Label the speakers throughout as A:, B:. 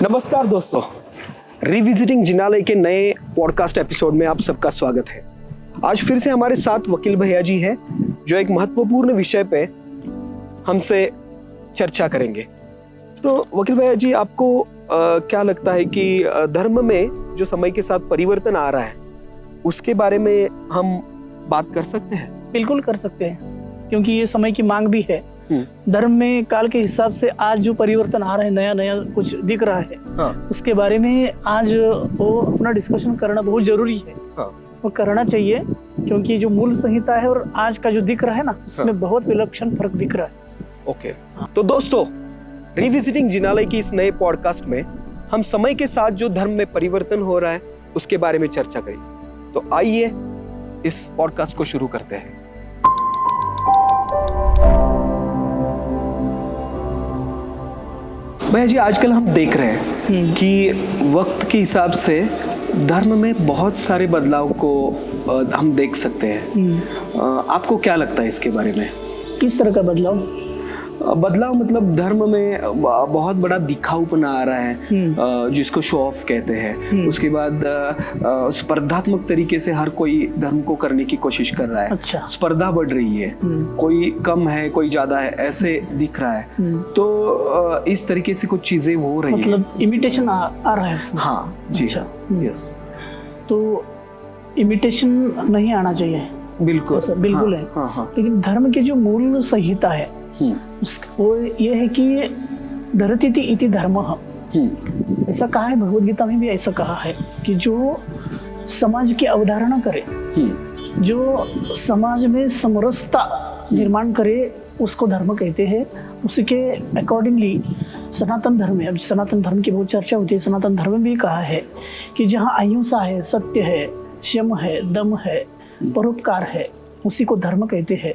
A: नमस्कार दोस्तों, रिविजिटिंग जिनालय के नए पॉडकास्ट एपिसोड में आप सबका स्वागत है। आज फिर से हमारे साथ वकील भैया जी हैं जो एक महत्वपूर्ण विषय पे हमसे चर्चा करेंगे। तो वकील भैया जी, आपको क्या लगता है कि धर्म में जो समय के साथ परिवर्तन आ रहा है उसके बारे में हम बात कर सकते हैं?
B: बिल्कुल कर सकते हैं, क्योंकि ये समय की मांग भी है। धर्म में काल के हिसाब से आज जो परिवर्तन आ रहा है, नया नया कुछ दिख रहा है, उसके बारे में आज वो अपना डिस्कशन करना बहुत जरूरी है। वो करना चाहिए, क्योंकि जो मूल संहिता है और आज का जो दिख रहा है ना, उसमें बहुत विलक्षण फर्क दिख रहा है।
A: ओके, तो दोस्तों, रिविजिटिंग जिनालय की इस नए पॉडकास्ट में हम समय के साथ जो धर्म में परिवर्तन हो रहा है उसके बारे में चर्चा करेंगे। तो आइए इस पॉडकास्ट को शुरू करते हैं। भैया जी, आजकल हम देख रहे हैं कि वक्त के हिसाब से धर्म में बहुत सारे बदलाव को हम देख सकते हैं। आपको क्या लगता है इसके बारे में?
B: किस तरह का बदलाव?
A: बदलाव मतलब धर्म में बहुत बड़ा दिखाऊपना आ रहा है, जिसको शो ऑफ कहते हैं। उसके बाद स्पर्धात्मक तरीके से हर कोई धर्म को करने की कोशिश कर रहा है।
B: अच्छा।
A: स्पर्धा बढ़ रही है, कोई कम है कोई ज्यादा है, ऐसे दिख रहा है। तो इस तरीके से कुछ चीजें हो रही है,
B: मतलब इमिटेशन आ रहा है उसमें।
A: हाँ जी।
B: अच्छा।
A: यस,
B: तो इमिटेशन नहीं आना चाहिए।
A: बिल्कुल
B: बिल्कुल है। लेकिन धर्म की जो मूल संहिता है वो ये है कि धरतीति इति धर्मः। ऐसा कहा है, भगवद गीता में भी ऐसा कहा है कि जो समाज की अवधारणा करे, जो समाज में समरसता निर्माण करे, उसको धर्म कहते हैं। उसी के अकॉर्डिंगली सनातन धर्म है। अब सनातन धर्म की बहुत चर्चा होती है। सनातन धर्म में भी कहा है कि जहाँ अहिंसा है, सत्य है, शम है, दम है, परोपकार है, उसी को धर्म कहते हैं।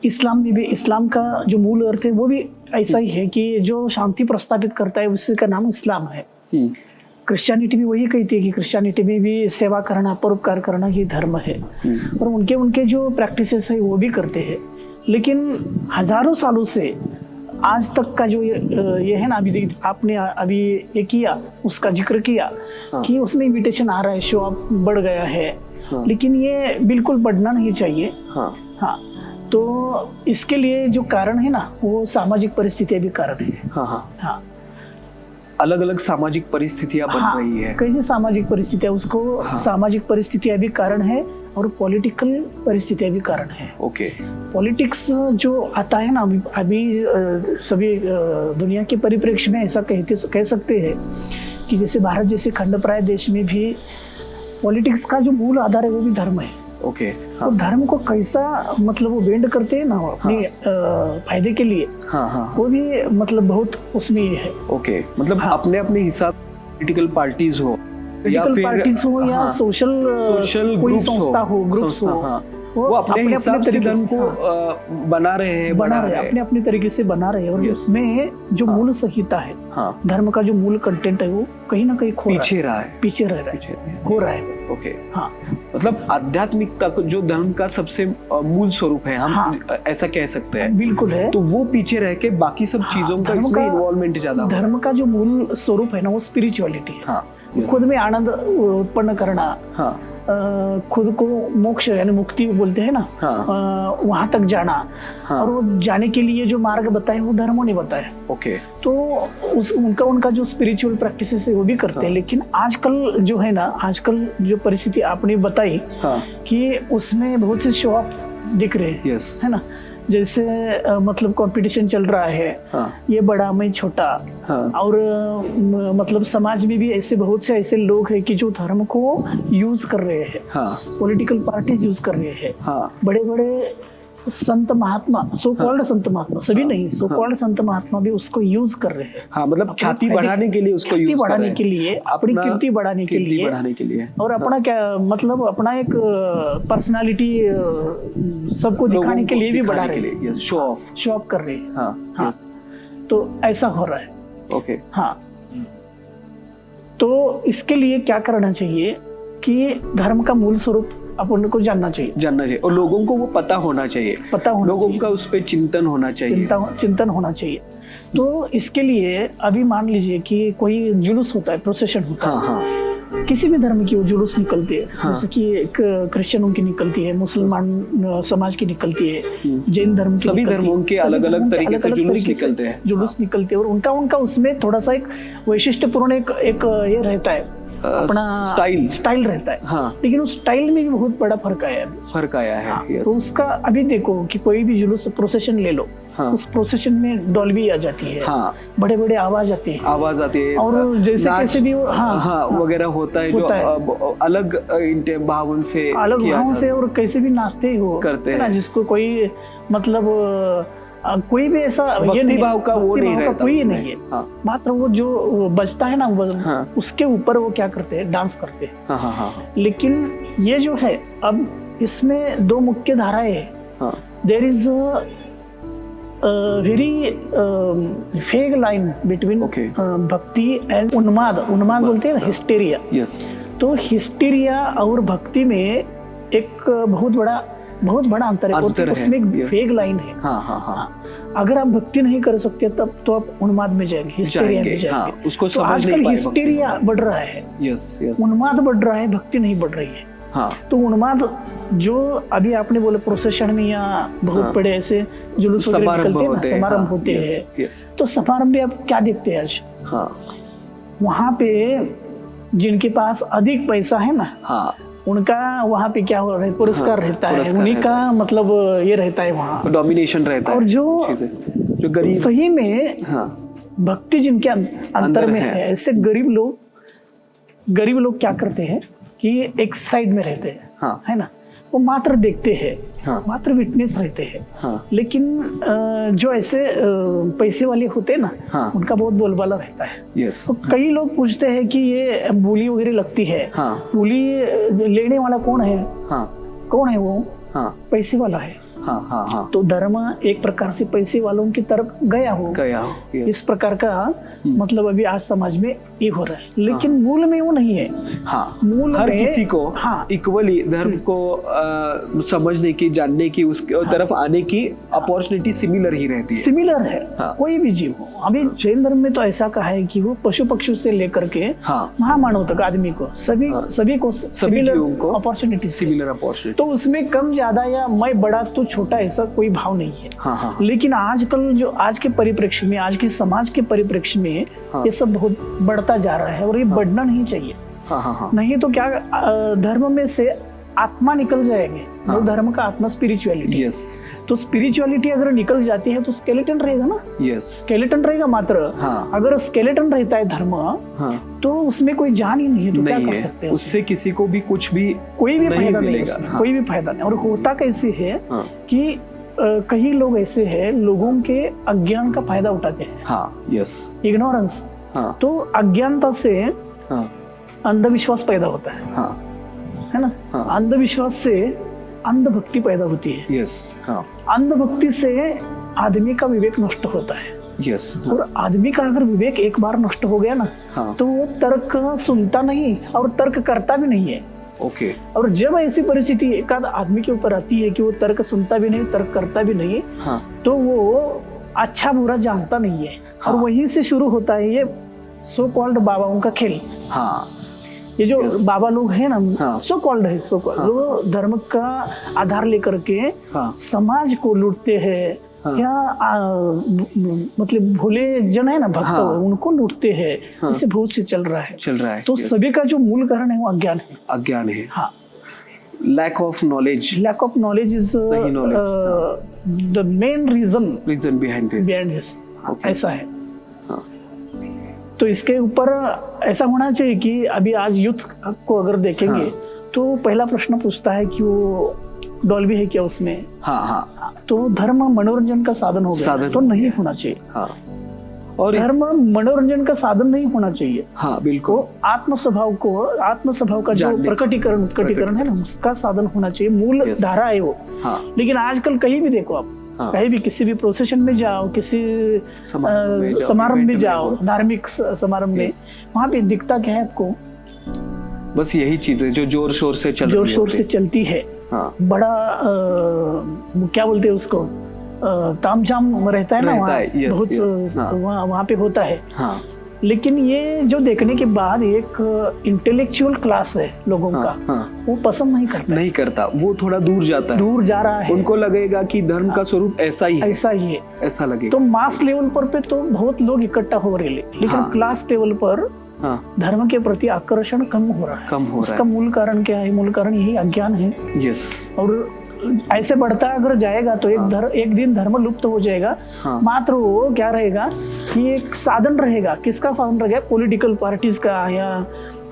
B: इस्लाम में भी, इस्लाम का जो मूल अर्थ है वो भी ऐसा ही है कि जो शांति प्रस्तावित करता है उसी का नाम इस्लाम है। क्रिश्चियनिटी भी वही कहती है कि क्रिश्चियनिटी में भी सेवा करना, परोपकार करना ही धर्म है। और उनके जो प्रैक्टिसेस है वो भी करते हैं। लेकिन हजारों सालों से आज तक का जो ये है ना, अभी आपने अभी ये किया, उसका जिक्र किया कि उसमें इमिटेशन आ रहा है, शो ऑफ बढ़ गया है। लेकिन ये बिल्कुल बढ़ना नहीं चाहिए। हाँ, तो इसके लिए जो कारण है ना, वो सामाजिक परिस्थितियां भी कारण है। हाँ,
A: अलग अलग सामाजिक परिस्थितियां बन रही है।
B: कैसी सामाजिक परिस्थितियां, उसको सामाजिक परिस्थितियां भी कारण है और पॉलिटिकल परिस्थितियां भी कारण है।
A: ओके।
B: पॉलिटिक्स जो आता है ना, अभी सभी दुनिया के परिप्रेक्ष्य में ऐसा कह सकते हैं कि जैसे भारत जैसे खंडप्राय देश में भी पॉलिटिक्स का जो मूल आधार है वो भी धर्म है।
A: ओके।
B: तो धर्म को कैसा मतलब वो बेंड करते हैं ना अपने फायदे के लिए। वो भी मतलब बहुत उसमें है।
A: ओके, मतलब अपने अपने हिसाब पॉलिटिकल पार्टीज हो या सोशल
B: कोई संस्था हो, ग्रुप्स हो,
A: वो अपने हिसाब से धर्म को बना रहे हैं,
B: अपने अपने तरीके से बना रहे हैं। और उसमें जो मूल संहिता है, धर्म का जो मूल कंटेंट है, वो कहीं ना कहीं पीछे रह रहा है, खो रहा है।
A: ओके। हाँ, मतलब आध्यात्मिकता को जो धर्म का सबसे मूल स्वरूप है, हम ऐसा कह सकते हैं।
B: बिल्कुल है।
A: तो वो पीछे रह के बाकी सब चीजों का इसमें इन्वॉल्वमेंट ज्यादा।
B: धर्म का जो मूल स्वरूप है ना, वो स्पिरिचुअलिटी है। खुद में आनंद उत्पन्न करना, खुद को मोक्ष यानी मुक्ति बोलते हैं ना, वहां तक जाना। और वो जाने के लिए जो मार्ग बताए वो धर्मों ने बताया।
A: ओके।
B: तो उनका जो स्पिरिचुअल प्रैक्टिसेस है वो भी करते हैं। लेकिन आजकल जो है ना, आजकल जो परिस्थिति आपने बताई कि उसमें बहुत से शो ऑफ दिख रहे हैं, है ना। जैसे मतलब कंपटीशन चल रहा है, ये बड़ा मैं छोटा। और मतलब समाज में भी ऐसे बहुत से ऐसे लोग हैं कि जो धर्म को यूज कर रहे हैं। पॉलिटिकल पार्टीज यूज कर रहे हैं। बड़े बड़े संत महात्मा, सो कॉल्ड संत महात्मा, सभी नहीं, सो कॉल्ड संत महात्मा भी उसको यूज कर रहे हैं।
A: मतलब ख्याति बढ़ाने के लिए, उसको यूज
B: बढ़ाने के लिए, अपनी कीर्ति बढ़ाने के लिए, और अपना क्या मतलब अपना एक पर्सनालिटी सबको दिखाने के लिए भी बढ़ा रहे हैं, शो ऑफ कर रहे हैं। तो ऐसा हो रहा है।
A: ओके।
B: हाँ, तो इसके लिए क्या करना चाहिए कि धर्म का मूल स्वरूप अपन को जानना चाहिए
A: और लोगों को वो पता होना चाहिए, लोगों का उस पर चिंतन होना चाहिए,
B: चिंतन होना चाहिए। तो इसके लिए अभी मान लीजिए कि कोई जुलूस होता है, प्रोसेशन होता है, हाँ। किसी भी धर्म की वो जुलूस निकलती है, हाँ। जैसे कि एक क्रिश्चियनों की निकलती है, मुसलमान समाज की निकलती है, जैन धर्म की,
A: सभी धर्मों के अलग अलग तरीके से जुलूस निकलते हैं,
B: निकलते हैं, और उनका उसमें थोड़ा सा एक वैशिष्ट्यपूर्ण एक ये रहता है, अपना स्टाइल रहता है, हाँ। लेकिन उस स्टाइल में भी बहुत बड़ा फर्क आया है, हाँ। तो उसका अभी देखो कि कोई भी जुलूस प्रोसेशन ले लो, हाँ। उस प्रोसेशन में डॉल्बी आ जाती है, हाँ। बड़े बड़े आवाज आती है, और जैसे कैसे भी
A: वगैरह होता है, जो अलग भावों से
B: और कैसे भी नाचते हो करते हैं, जिसको कोई मतलब कोई भी ऐसा
A: भक्ति भाव का वो नहीं रहता,
B: कोई नहीं है, हाँ। मात्र वो जो बजता है ना, हाँ। उसके ऊपर वो क्या करते हैं, डांस करते हैं, हाँ, हाँ, हाँ। लेकिन ये जो है, अब इसमें दो मुख्य धाराएं हैं, there is very vague line between bhakti and unmaad बोलते हैं ना, हिस्टेरिया। तो हिस्टेरिया और भक्ति में एक बहुत बड़ा अंतर है, उसमें एक फेग लाइन है, हाँ। अगर आप भक्ति नहीं कर सकते तब तो आप उन्माद में जाएंगे, हिस्टेरिया में जाएंगे, हाँ।
A: उसको
B: तो आजकल हिस्टेरिया बढ़ रहा है, उन्माद बढ़ रहा है, भक्ति नहीं बढ़ रही है, हाँ। तो उन्माद जो अभी आपने बोले प्रोसेशन में या बहुत बड़े ऐसे जुलूस निकलते हैं ना, समारंभ होते हैं, तो समारंभ में आप क्या देखते हैं आज, वहां पे जिनके पास अधिक पैसा है ना, उनका वहाँ पे क्या हो रहा है, पुरस्कार रहता है, उन्हीं का मतलब ये रहता है, वहाँ
A: डोमिनेशन रहता है,
B: और जो गरीब सही में भक्ति जिनके अंतर में है, ऐसे गरीब लोग क्या करते हैं कि एक साइड में रहते हैं, है ना, वो मात्र देखते हैं, मात्र विटनेस रहते हैं, लेकिन जो ऐसे पैसे वाले होते हैं ना, उनका बहुत बोलबाला रहता है। तो कई लोग पूछते हैं कि ये बोली वगैरह लगती है, बोली लेने वाला कौन है वो, पैसे वाला है, तो धर्म एक प्रकार से पैसे वालों की तरफ गया हो, इस प्रकार का मतलब अभी आज समाज में ये हो रहा है, लेकिन मूल में वो नहीं है, मूल
A: हर किसी को इक्वली धर्म को समझने की, जानने की, उसके तरफ आने की अपॉर्चुनिटी सिमिलर ही रहती है, सिमिलर है, कोई भी जीव हो। अभी जैन धर्म में तो ऐसा कहा है कि वो पशु पक्षियों से लेकर के महामानव तक आदमी को सभी को सिमिलर अपॉर्चुनिटी, तो उसमें कम ज्यादा या मैं बड़ा तो छोटा ऐसा कोई भाव नहीं है, लेकिन आजकल जो आज के परिप्रेक्ष्य में, आज के समाज के परिप्रेक्ष्य में ये सब बहुत बढ़ता जा रहा है, और ये बढ़ना नहीं चाहिए, नहीं तो क्या धर्म में से आत्मा निकल जाएंगे, वो धर्म का आत्मा स्पिरिचुअलिटी, तो स्पिरिचुअलिटी अगर निकल जाती है तो स्केलेटन रहेगा ना, स्केलेटन रहेगा मात्र, अगर स्केलेटन रहता है धर्म, तो उसमें कोई जान ही नहीं है, तो क्या कर सकते हैं, उससे किसी को भी कोई भी फायदा नहीं, कोई भी फायदा नहीं। और होता कैसे है कि कई लोग ऐसे हैं, लोगों के अज्ञान का फायदा उठाते हैं, इग्नोरेंस, तो अज्ञानता से अंधविश्वास पैदा होता है ना, अंधविश्वास से अंधभक्ति पैदा होती है, अंधभक्ति से आदमी का विवेक नष्ट होता है, और आदमी का अगर विवेक एक बार नष्ट हो गया ना, तो वो तर्क सुनता नहीं और तर्क करता भी नहीं है, और जब ऐसी परिस्थिति एक आध आदमी के ऊपर आती है कि वो तर्क सुनता भी नहीं, तर्क करता भी नहीं, तो वो अच्छा बुरा जानता नहीं है, और वहीं से शुरू होता है ये सो कॉल्ड बाबाओं का खेल। ये जो बाबा लोग हैं ना, सो कॉल्ड वो धर्म का आधार लेकर के समाज को लूटते हैं, या मतलब भोले जन है ना, भक्त उनको लूटते हैं, इसे बहुत से चल रहा है। तो सभी का जो मूल कारण है वो अज्ञान है, lack of knowledge is
B: the main reason behind this, ऐसा है। तो इसके ऊपर ऐसा होना चाहिए कि अभी आज यूथ को अगर देखेंगे, तो पहला प्रश्न पूछता है कि वो डॉल्बी है क्या उसमें, तो धर्म मनोरंजन का साधन हो गया, तो नहीं होना चाहिए, और धर्म मनोरंजन का साधन नहीं होना चाहिए, बिल्कुल आत्म स्वभाव का जो प्रकटीकरण है ना, उसका साधन होना चाहिए, मूल धारा है वो। लेकिन आजकल कहीं भी देखो आप, कहीं भी किसी भी प्रोसेशन में जाओ, किसी समारंभ में जाओ, धार्मिक समारंभ में, वहां पे दिखता क्या है आपको
A: बस यही चीज है जो जोर शोर से
B: चलती है।
A: हाँ।
B: बड़ा क्या बोलते हैं उसको, तामझाम रहता है ना वहाँ, बहुत वहाँ पे होता है।
A: हाँ।
B: लेकिन ये जो देखने के बाद एक इंटेलेक्चुअल क्लास है लोगों का, वो पसंद नहीं करता,
A: वो थोड़ा दूर जाता है,
B: दूर जा रहा है।
A: उनको लगेगा कि धर्म का स्वरूप ऐसा ही है, ऐसा लगेगा।
B: तो मास लेवल पर पे तो बहुत लोग इकट्ठा हो रहे हैं, लेकिन क्लास लेवल पर धर्म के प्रति आकर्षण कम हो रहा है। इसका मूल कारण क्या है? मूल कारण यही अज्ञान है। और ऐसे बढ़ता अगर जाएगा तो एक दिन धर्म लुप्त हो जाएगा। मात्र वो क्या रहेगा कि एक साधन रहेगा। किसका साधन रहेगा? पॉलिटिकल पार्टीज का या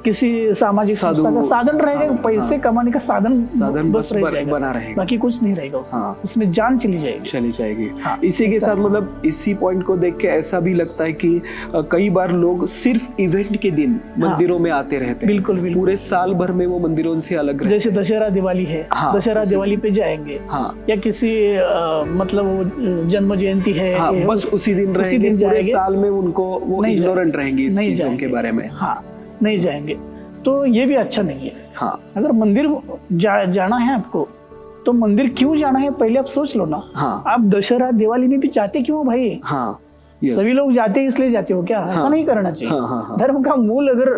B: किसी सामाजिक संस्था का साधन रहेगा। पैसे कमाने का साधन बस रह जाएगा,
A: बना रहेगा,
B: बाकी कुछ नहीं रहेगा उसमें जान चली जाएगी।
A: इसी के साथ मतलब इसी पॉइंट को देख के ऐसा भी लगता है कि कई बार लोग सिर्फ इवेंट के दिन मंदिरों में आते रहते हैं।
B: बिल्कुल।
A: पूरे साल भर में वो मंदिरों से अलग रहते हैं।
B: जैसे दशहरा दिवाली है, दशहरा दिवाली पे जाएंगे, या किसी मतलब जन्म जयंती है,
A: बस उसी दिन रहेंगे। पूरे साल में उनको वो इग्नोरेंट रहेंगे इस चीजों के बारे में,
B: नहीं जाएंगे। तो ये भी अच्छा नहीं है। अगर मंदिर जाना है आपको, तो मंदिर क्यों जाना है पहले आप सोच लो ना। आप दशहरा दिवाली में भी जाते क्यों भाई? सभी लोग जाते इसलिए जाते हो क्या? ऐसा नहीं करना चाहिए। धर्म का मूल अगर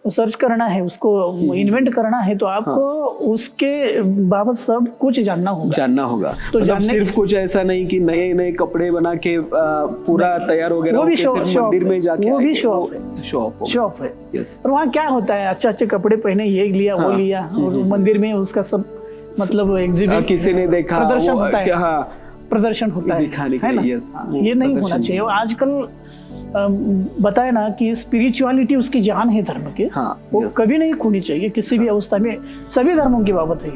B: सर्च करना है, उसको इन्वेंट करना है, तो आपको उसके बाबत सब कुछ जानना होगा।
A: तो मतलब सिर्फ कुछ ऐसा नहीं कि नए नए कपड़े बना के पूरा तैयार हो गया,
B: वो भी शो
A: मंदिर में जाके,
B: वो भी शो ऑफ है। और वहाँ क्या होता है, अच्छे कपड़े पहने, ये लिया वो लिया, और मंदिर में उसका सब मतलब एग्जिबिट,
A: किसी ने देखा,
B: प्रदर्शन होता है, प्रदर्शन होता है ना। ये नहीं होना चाहिए। आजकल बताए ना कि स्पिरिचुअलिटी उसकी जान है धर्म के, वो कभी नहीं खोनी चाहिए किसी भी अवस्था में। सभी धर्मों की बात है,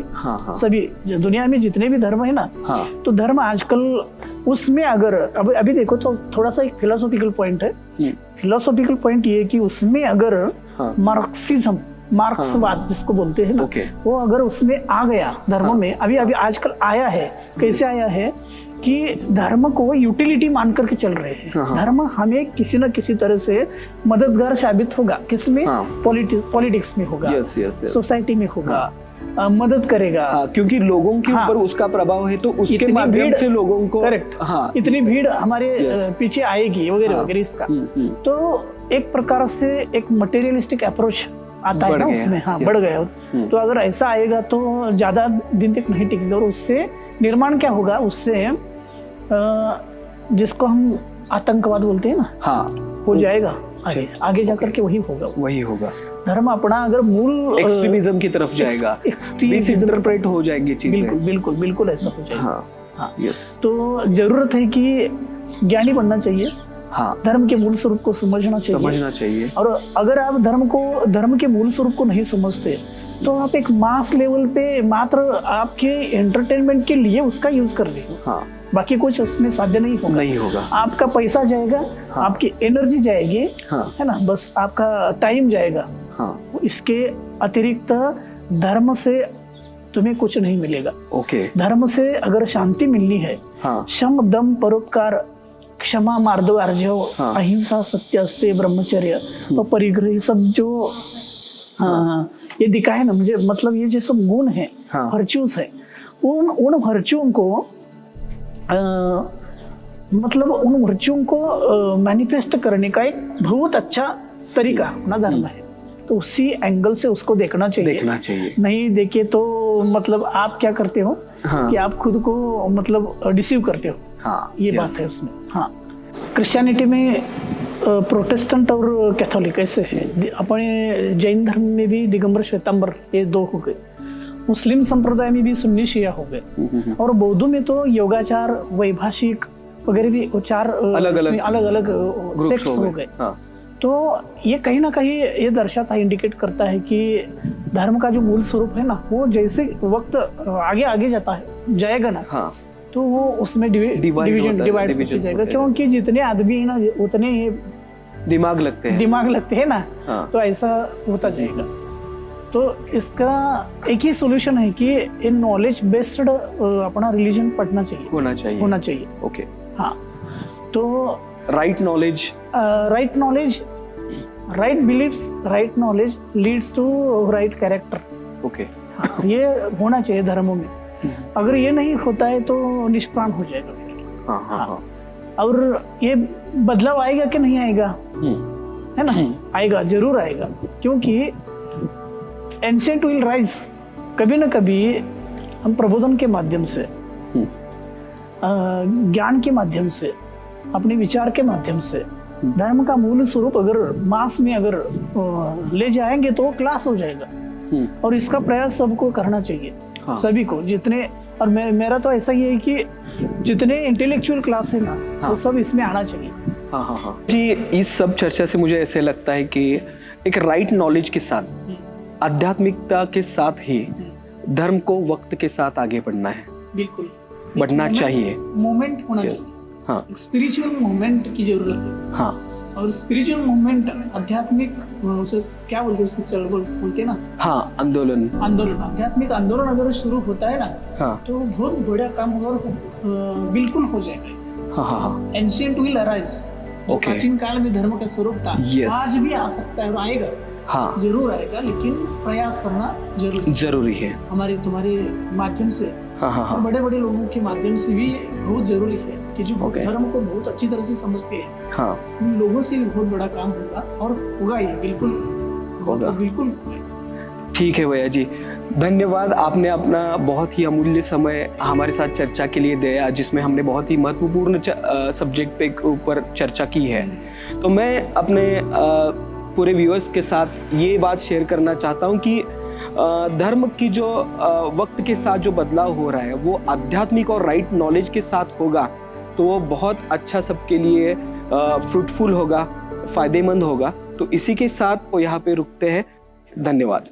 B: सभी दुनिया में जितने भी धर्म है ना, तो धर्म आजकल उसमें अगर अभी देखो तो थोड़ा सा एक फिलोसॉफिकल पॉइंट है। फिलोसॉफिकल पॉइंट ये कि उसमें अगर मार्क्सवाद जिसको बोलते हैं ना, वो अगर उसमें आ गया धर्म में, अभी आजकल आया है। कैसे आया है कि धर्म को यूटिलिटी मान करके चल रहे हैं। धर्म हमें किसी न किसी तरह से मददगार साबित होगा। किसमें? पॉलिटिक्स में होगा, सोसाइटी में होगा, मदद करेगा।
A: क्योंकि लोगों के ऊपर उसका प्रभाव है, तो उसके माध्यम से लोगों को
B: इतनी भीड़ हमारे पीछे आएगी वगैरह वगैरह। इसका तो एक प्रकार से एक मटेरियलिस्टिक अप्रोच आता है ना उसमें, बढ़ गया। तो अगर ऐसा आएगा तो ज्यादा दिन तक नहीं टिकेगा, और उससे निर्माण क्या होगा, उससे जिसको हम आतंकवाद बोलते हैं ना, हो जाएगा आगे जाकर के वही होगा। धर्म अपना अगर मूल
A: एक्सट्रीमिज्म की तरफ जाएगा, मिसइंटरप्रेट हो जाएगी चीजें।
B: बिल्कुल ऐसा हो जाएगा। तो जरूरत है कि ज्ञानी बनना चाहिए, धर्म के मूल स्वरूप को समझना चाहिए। और अगर आप धर्म के मूल स्वरूप को नहीं समझते, तो आप एक मास लेवल पे मात्र आपके एंटरटेनमेंट के लिए उसका यूज कर रहे हो। बाकी कुछ उसमें साध्य नहीं होगा। आपका पैसा जाएगा, आपकी एनर्जी जाएगी, है ना, बस आपका टाइम जाएगा। इसके अतिरिक्त धर्म से तुम्हें कुछ नहीं मिलेगा। धर्म से अगर शांति मिलनी है, शम दम परोपकार क्षमा मार्दव अर्जव अहिंसा सत्य अस्ते ब्रह्मचर्य तो परिग्रह, सब जो ये दिखाए ना मुझे, मतलब ये जो सब गुण है, वर्च्यूज है, उन वर्च्यूओं को मतलब उन वर्च्यूओं को मैनिफेस्ट करने का एक बहुत अच्छा तरीका अपना धर्म है। तो उसी एंगल से उसको देखना चाहिए। नहीं देखे तो मतलब आप क्या करते हो कि आप खुद को मतलब डिसीव करते हो। ये बात है उसमें। क्रिश्चियनिटी में प्रोटेस्टेंट और कैथोलिक ऐसे है। अपने जैन धर्म में भी दिगंबर श्वेतांबर ये दो हो गए। मुस्लिम संप्रदाय में भी सुन्नी शिया हो गए। और बौद्धों में तो योगाचार, वैभाषिक वगैरह भी चार अलग अलग सेक्ट्स हो गए। तो ये कहीं ना कहीं ये दर्शाता है, इंडिकेट करता है कि धर्म का जो मूल स्वरूप है ना, वो जैसे वक्त आगे जाएगा ना, तो वो उसमें डिवाइड हो जाएगा। क्योंकि जितने आदमी है ना, उतने ही दिमाग लगते हैं ना, तो ऐसा होता जाएगा। तो इसका एक ही सॉल्यूशन है कि इन नॉलेज बेस्ड अपना रिलीजन पढ़ना चाहिए, होना चाहिए।
A: ओके।
B: तो right knowledge right beliefs, right knowledge leads to right character.
A: Okay.
B: ये होना चाहिए धर्मों में। अगर ये नहीं होता है तो निष्प्राण हो जाएगा।
A: हाँ।
B: और ये बदलाव आएगा कि नहीं आएगा, है ना? आएगा, जरूर आएगा, क्योंकि एंशिएंट विल राइज। कभी ना कभी हम प्रबोधन के माध्यम से, ज्ञान के माध्यम से, अपने विचार के माध्यम से धर्म का मूल स्वरूप अगर मास में अगर ले जाएंगे तो क्लास हो जाएगा। और इसका प्रयास सबको करना चाहिए। हाँ। सभी को, जितने, और मेरा तो ऐसा ही है कि जितने इंटेलेक्चुअल क्लास है ना, हाँ, वो सब इसमें आना चाहिए।
A: हाँ जी। इस सब चर्चा से मुझे ऐसे लगता है कि एक राइट नॉलेज के साथ, आध्यात्मिकता के साथ ही धर्म को वक्त के साथ आगे बढ़ना है। बिल्कुल बढ़ना चाहिए।
B: मूवमेंट होना चाहिए। हाँ, स्पिरिचुअल मूवमेंट की जरूरत है। हाँ, और स्पिरिचुअल मूवमेंट, आध्यात्मिक, उसे क्या बोलते हैं, उसकी चलबल बोलते हैं ना। हाँ, आंदोलन, आध्यात्मिक आंदोलन अगर शुरू होता है ना, हाँ, तो बहुत बड़ा काम होगा और बिल्कुल हो जाएगा। हाँ। Ancient will arise. प्राचीन काल में धर्म का स्वरूप था, आज भी आ सकता है और आएगा। हाँ, जरूर आएगा, लेकिन प्रयास करना जरूरी है। हमारे तुम्हारे माध्यम से, हाँ, बड़े बड़े लोगों के माध्यम से भी बहुत जरूरी है कि जो धर्म को बहुत अच्छी तरह से समझते हैं, हाँ, उन लोगों से भी बहुत बड़ा काम होगा और होगा ही, बिल्कुल होगा, बिल्कुल। ठीक है भैया जी, धन्यवाद। आपने अपना बहुत ही अमूल्य समय हमारे साथ चर्चा के लिए दिया, जिसमें हमने बहुत ही महत्वपूर्ण सब्जेक्ट पे ऊपर चर्चा की है। तो मैं अपने पूरे व्यूअर्स के साथ ये बात शेयर करना चाहता हूँ कि धर्म की जो वक्त के साथ जो बदलाव हो रहा है वो आध्यात्मिक और राइट नॉलेज के साथ होगा तो वो बहुत अच्छा सबके लिए फ्रूटफुल होगा, फायदेमंद होगा। तो इसी के साथ वो यहाँ पे रुकते हैं। धन्यवाद।